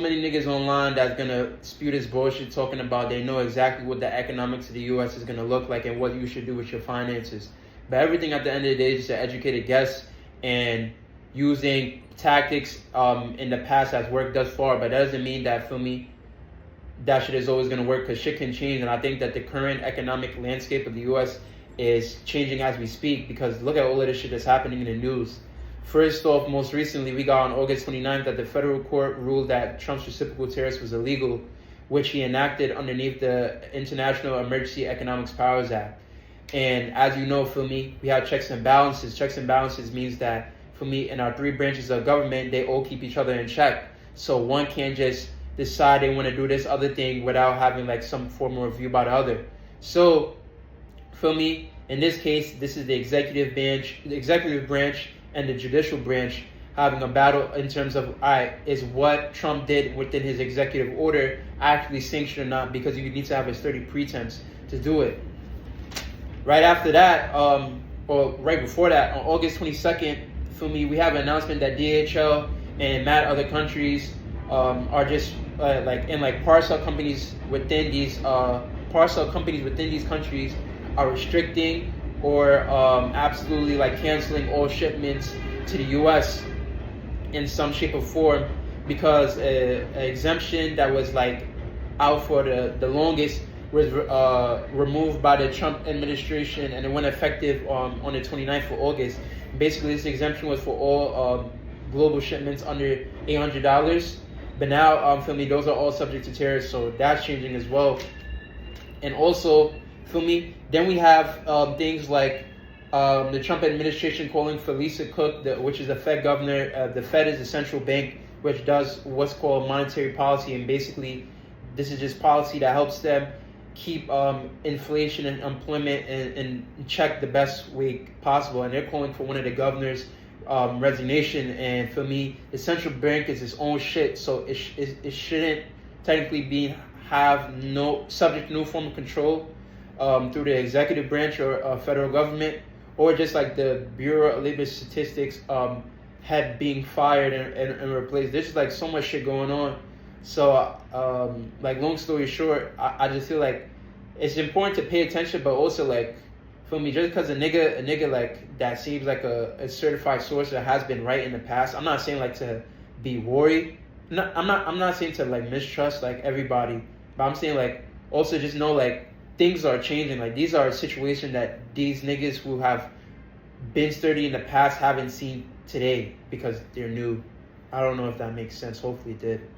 Many niggas online that's gonna spew this bullshit talking about they know exactly what the economics of the US is gonna look like and what you should do with your finances. But everything at the end of the day is just an educated guess and using tactics in the past has worked thus far, but that doesn't mean that, feel me, that shit is always gonna work, because shit can change. And I think that the current economic landscape of the US is changing as we speak, because look at all of this shit that's happening in the news. First off, most recently, we got on August 29th that the federal court ruled that Trump's reciprocal tariffs was illegal, which he enacted underneath the International Emergency Economics Powers Act. And as you know, for me, we have checks and balances. Checks and balances means that, for me, in our three branches of government, they all keep each other in check. So one can't just decide they want to do this other thing without having like some form of review by the other. So, for me, in this case, this is the executive branch and the judicial branch having a battle in terms of, is what Trump did within his executive order actually sanctioned or not, because you need to have a sturdy pretense to do it. Right after that, or right before that, on August 22nd, for me, we have an announcement that DHL and mad other countries are just parcel companies within these countries are restricting or absolutely like canceling all shipments to the U.S. in some shape or form, because an exemption that was like out for the longest was removed by the Trump administration, and it went effective on the 29th of August. Basically, this exemption was for all global shipments under $800. But now, for me, those are all subject to tariffs, so that's changing as well. And also, for me, then we have things like the Trump administration calling for Lisa Cook, which is the Fed governor. The Fed is a central bank which does what's called monetary policy, and basically, this is just policy that helps them keep inflation and employment in check the best way possible. And they're calling for one of the governor's resignation. And for me, the central bank is its own shit, so it shouldn't technically be subject to no form of control through the executive branch or federal government, or just like the Bureau of Labor Statistics head being fired and replaced. There's just like so much shit going on. So long story short, I just feel like it's important to pay attention, but also like, for me, just because a nigga like that seems like a certified source that has been right in the past, I'm not saying like to be worried. I'm not saying to like mistrust like everybody, but I'm saying like also just know like things are changing. Like these are situations that these niggas who have been sturdy in the past haven't seen today because they're new. I don't know if that makes sense. Hopefully it did.